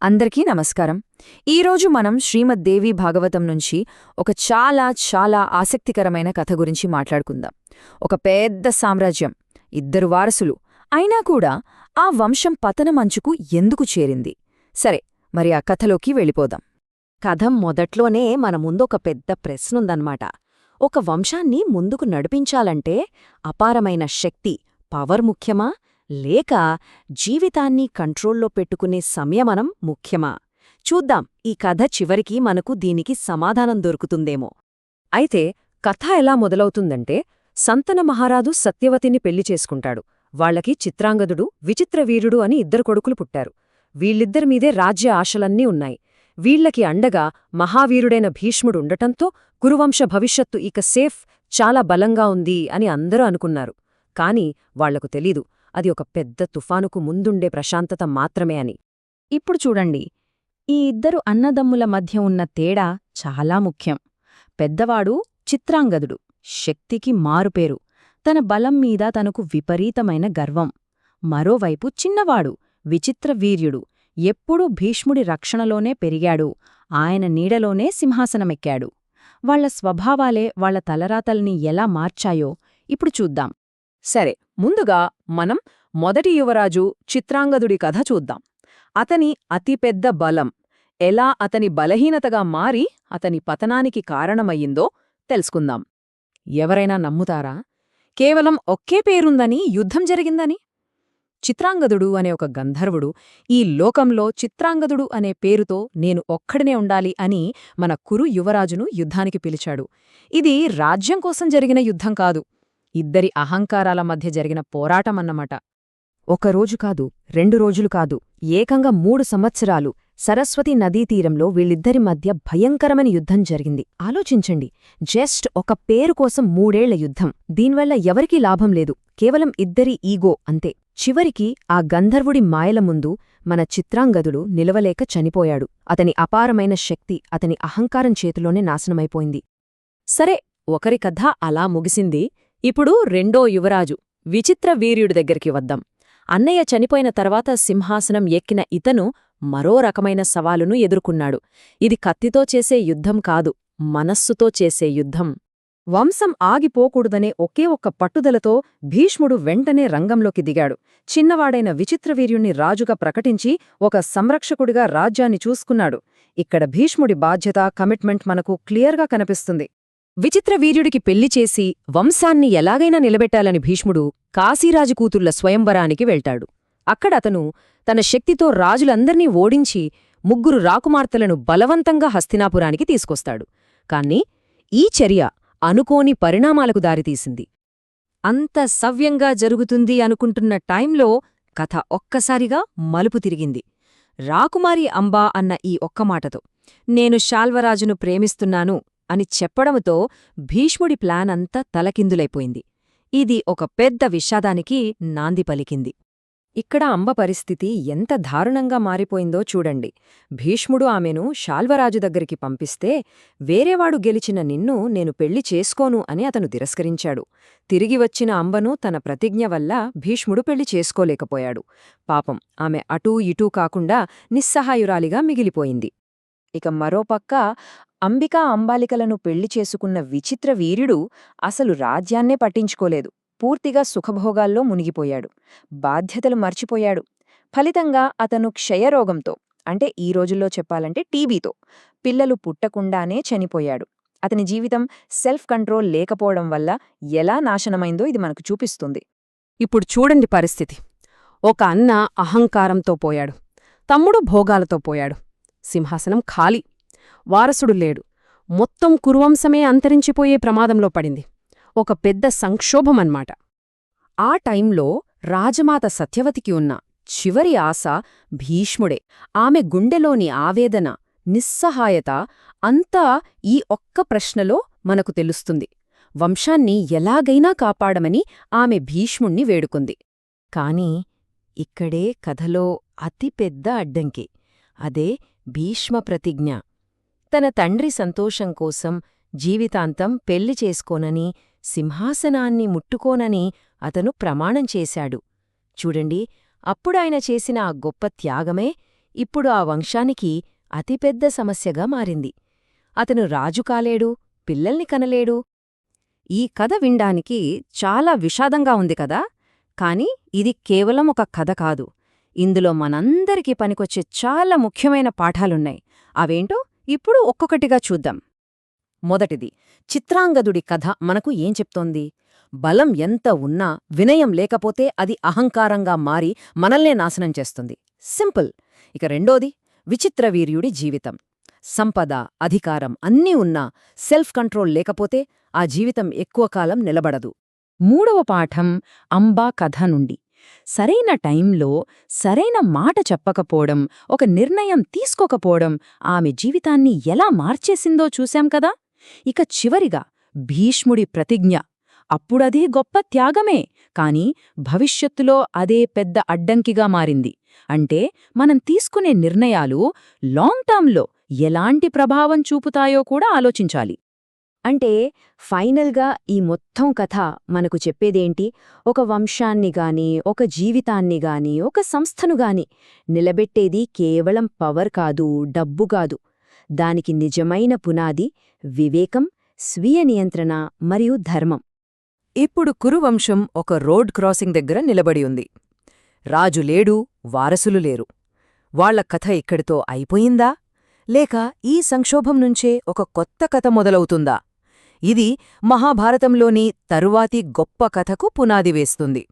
అందరికీ నమస్కారం. ఈరోజు మనం శ్రీమద్ దేవి భాగవతం నుంచి ఒక చాలా ఆసక్తికరమైన కథ గురించి మాట్లాడుకుందాం. ఒక పెద్ద సామ్రాజ్యం, ఇద్దరు వారసులు, అయినా కూడా ఆ వంశం పతనమంచుకు ఎందుకు చేరింది? సరే, మరి ఆ కథలోకి వెళ్ళిపోదాం. కథ మొదట్లోనే మన ముందొక పెద్ద ప్రశ్నుందన్నమాట. ఒక వంశాన్ని ముందుకు నడిపించాలంటే అపారమైన శక్తి, పవర్ ముఖ్యమా, లేక జీవితాన్ని కంట్రోల్లో పెట్టుకునే సంయమనం ముఖ్యమా? చూద్దాం, ఈ కథ చివరికి మనకు దీనికి సమాధానం దొరుకుతుందేమో. అయితే కథ ఎలా మొదలవుతుందంటే, సంతన మహారాజు సత్యవతిని పెళ్లి చేసుకుంటాడు. వాళ్లకి చిత్రాంగదుడు, విచిత్రవీరుడు అని ఇద్దరు కొడుకులు పుట్టారు. వీళ్ళిద్దరిమీదే రాజ్య ఆశలన్నీ ఉన్నాయి. వీళ్లకి అండగా మహావీరుడైన భీష్ముడుండటంతో కురువంశ భవిష్యత్తు ఇక సేఫ్, చాలా బలంగా ఉంది అని అందరూ అనుకున్నారు. కాని వాళ్లకు తెలీదు, అది ఒక పెద్ద తుఫానుకు ముందుండే ప్రశాంతత మాత్రమే అని. ఇప్పుడు చూడండి, ఈ ఇద్దరు అన్నదమ్ముల మధ్య ఉన్న తేడా చాలా ముఖ్యం. పెద్దవాడు చిత్రాంగదుడు, శక్తికి మారుపేరు, తన బలం మీద తనకు విపరీతమైన గర్వం. మరోవైపు చిన్నవాడు విచిత్రవీర్యుడు, ఎప్పుడూ భీష్ముడి రక్షణలోనే పెరిగాడు, ఆయన నీడలోనే సింహాసనమెక్కాడు. వాళ్ల స్వభావాలే వాళ్ల తలరాతల్ని ఎలా మార్చాయో ఇప్పుడు చూద్దాం. సరే, ముందుగా మనం మొదటి యువరాజు చిత్రాంగదుడి కథ చూద్దాం. అతని అతిపెద్ద బలం ఎలా అతని బలహీనతగా మారి అతని పతనానికి కారణమయ్యిందో తెలుసుకుందాం. ఎవరైనా నమ్ముతారా? కేవలం ఒకే పేరుందని యుద్ధం జరిగిందని? చిత్రాంగదుడు అనే ఒక గంధర్వుడు ఈ లోకంలో చిత్రాంగదుడు అనే పేరుతో నేను ఒక్కడనే ఉండాలి అని మన కురు యువరాజును యుద్ధానికి పిలిచాడు. ఇది రాజ్యం కోసం జరిగిన యుద్ధం కాదు, ఇద్దరి అహంకారాల మధ్య జరిగిన పోరాటమన్నమాట. ఒకరోజు కాదు, 2 రోజులు కాదు, ఏకంగా 3 సంవత్సరాలు సరస్వతీ నదీతీరంలో వీళ్ళిద్దరి మధ్య భయంకరమైన యుద్ధం జరిగింది. ఆలోచించండి, జస్ట్ ఒక పేరు కోసం 3 ఏళ్ల యుద్ధం. దీనివల్ల ఎవరికీ లాభం లేదు, కేవలం ఇద్దరి ఈగో అంతే. చివరికి ఆ గంధర్వుడి మాయల ముందు మన చిత్రాంగదుడు నిలవలేక చనిపోయాడు. అతని అపారమైన శక్తి అతని అహంకారం చేతిలోనే నాశనమైపోయింది. సరే, ఒకరి కథ అలా ముగిసింది. ఇప్పుడు రెండో యువరాజు విచిత్రవీర్యుడి దగ్గరికి వద్దాం. అన్నయ్య చనిపోయిన తర్వాత సింహాసనం ఎక్కిన ఇతను మరో రకమైన సవాలును ఎదుర్కొన్నాడు. ఇది కత్తితో చేసే యుద్ధం కాదు, మనస్సుతో చేసే యుద్ధం. వంశం ఆగిపోకూడదనే ఒకే ఒక్క పట్టుదలతో భీష్ముడు వెంటనే రంగంలోకి దిగాడు. చిన్నవాడైన విచిత్రవీర్యుణ్ణి రాజుగా ప్రకటించి ఒక సంరక్షకుడిగా రాజ్యాన్ని చూసుకున్నాడు. ఇక్కడ భీష్ముడి బాధ్యత, కమిట్మెంట్ మనకు క్లియర్గా కనిపిస్తుంది. విచిత్రవీర్యుడికి పెళ్లిచేసి వంశాన్ని ఎలాగైనా నిలబెట్టాలని భీష్ముడు కాశీరాజు కూతుళ్ల స్వయంవరానికి వెళ్తాడు. అక్కడతను తన శక్తితో రాజులందర్నీ ఓడించి 3 రాకుమార్తెలను బలవంతంగా హస్తినాపురానికి తీసుకొస్తాడు. కాని ఈ చర్య అనుకోని పరిణామాలకు దారితీసింది. అంత సవ్యంగా జరుగుతుంది అనుకుంటున్న టైంలో కథ ఒక్కసారిగా మలుపు తిరిగింది. రాకుమారి అంబా అన్న ఈ ఒక్కమాటతో, నేను శాల్వరాజును ప్రేమిస్తున్నాను అని చెప్పడంతో భీష్ముడి ప్లాన్ అంతా తలకిందులైపోయింది. ఇది ఒక పెద్ద విషాదానికి నాంది పలికింది. ఇక్కడ అంబ పరిస్థితి ఎంత దారుణంగా మారిపోయిందో చూడండి. భీష్ముడు ఆమెను శాల్వరాజు దగ్గరికి పంపిస్తే, వేరేవాడు గెలిచిన నిన్ను నేను పెళ్లి చేసుకోను అని అతను తిరస్కరించాడు. తిరిగి వచ్చిన అంబను తన ప్రతిజ్ఞ వల్ల భీష్ముడు పెళ్లి చేసుకోలేకపోయాడు. పాపం, ఆమె అటూ ఇటూ కాకుండా నిస్సహాయురాలిగా మిగిలిపోయింది. ఇక మరోపక్క అంబికా అంబాలికలను పెళ్లి చేసుకున్న విచిత్రవీర్యుడు అసలు రాజ్యాన్నే పట్టించుకోలేదు. పూర్తిగా సుఖభోగాల్లో మునిగిపోయాడు, బాధ్యతలు మర్చిపోయాడు. ఫలితంగా అతను క్షయరోగంతో, అంటే ఈ రోజుల్లో చెప్పాలంటే టీబీతో, పిల్లలు పుట్టకుండానే చనిపోయాడు. అతని జీవితం సెల్ఫ్ కంట్రోల్ లేకపోవడం వల్ల ఎలా నాశనమైందో ఇది మనకు చూపిస్తుంది. ఇప్పుడు చూడండి పరిస్థితి. ఒక అన్న అహంకారంతో పోయాడు, తమ్ముడు భోగాలతో పోయాడు, సింహాసనం ఖాళీ, వారసుడు లేడు, మొత్తం కురువంశమే అంతరించిపోయే ప్రమాదంలో పడింది. ఒక పెద్ద సంక్షోభమన్మాట. ఆ టైంలో రాజమాత సత్యవతికి ఉన్న చివరి ఆశ భీష్ముడే. ఆమె గుండెలోని ఆవేదన, నిస్సహాయత అంతా ఈ ఒక్క ప్రశ్నలో మనకు తెలుస్తుంది. వంశాన్ని ఎలాగైనా కాపాడమని ఆమె భీష్ముణ్ణి వేడుకుంది. కాని ఇక్కడే కథలో అతిపెద్ద అడ్డంకి. అదే భీష్మ ప్రతిజ్ఞ. తన తండ్రి సంతోషం కోసం జీవితాంతం పెళ్లి చేసుకోనని, సింహాసనాన్ని ముట్టుకోనని అతను ప్రమాణం చేశాడు. చూడండి, అప్పుడాయన చేసిన ఆ గొప్ప త్యాగమే ఇప్పుడు ఆ వంశానికి అతిపెద్ద సమస్యగా మారింది. అతను రాజు కాలేడు, పిల్లల్ని కనలేడు. ఈ కథ వినడానికి చాలా విషాదంగా ఉంది కదా, కాని ఇది కేవలం ఒక కథ కాదు. ఇందులో మనందరికీ పనికొచ్చే చాలా ముఖ్యమైన పాఠాలున్నాయి. అవేంటో ఇప్పుడు ఒక్కొక్కటిగా చూద్దాం. మొదటిది, చిత్రాంగదుడి కథ మనకు ఏం చెప్తోంది? బలం ఎంత ఉన్నా వినయం లేకపోతే అది అహంకారంగా మారి మనల్నే నాశనం చేస్తుంది. సింపుల్. ఇక రెండోది, విచిత్రవీర్యుడి జీవితం. సంపద, అధికారం అన్నీ ఉన్నా సెల్ఫ్ కంట్రోల్ లేకపోతే ఆ జీవితం ఎక్కువ కాలం నిలబడదు. మూడవ పాఠం అంబా కథ నుండి. సరైన టైంలో సరైన మాట చెప్పకపోవడం, ఒక నిర్ణయం తీసుకోకపోవడం ఆమె జీవితాన్ని ఎలా మార్చేసిందో చూశాం కదా. ఇక చివరిగా భీష్ముడి ప్రతిజ్ఞ. అప్పుడదే గొప్ప త్యాగమే, కాని భవిష్యత్తులో అదే పెద్ద అడ్డంకిగా మారింది. అంటే మనం తీసుకునే నిర్ణయాలు లాంగ్ టర్మ్లో ఎలాంటి ప్రభావం చూపుతాయో కూడా ఆలోచించాలి. అంటే ఫైనల్గా ఈ మొత్తం కథ మనకు చెప్పేదేంటి? ఒక వంశాన్నిగాని, ఒక జీవితాన్నిగాని, ఒక సంస్థనుగాని నిలబెట్టేది కేవలం పవర్ కాదు, డబ్బు కాదు. దానికి నిజమైన పునాది వివేకం, స్వీయ నియంత్రణ మరియు ధర్మం. ఇప్పుడు కురువంశం ఒక రోడ్ క్రాసింగ్ దగ్గర నిలబడి ఉంది. రాజు లేడు, వారసులు లేరు. వాళ్ల కథ ఇక్కడితో అయిపోయిందా? లేక ఈ సంక్షోభం నుంచే ఒక కొత్త కథ మొదలవుతుందా? ఇది మహాభారతంలోని తరువాతి గొప్ప కథకు పునాది వేస్తుంది.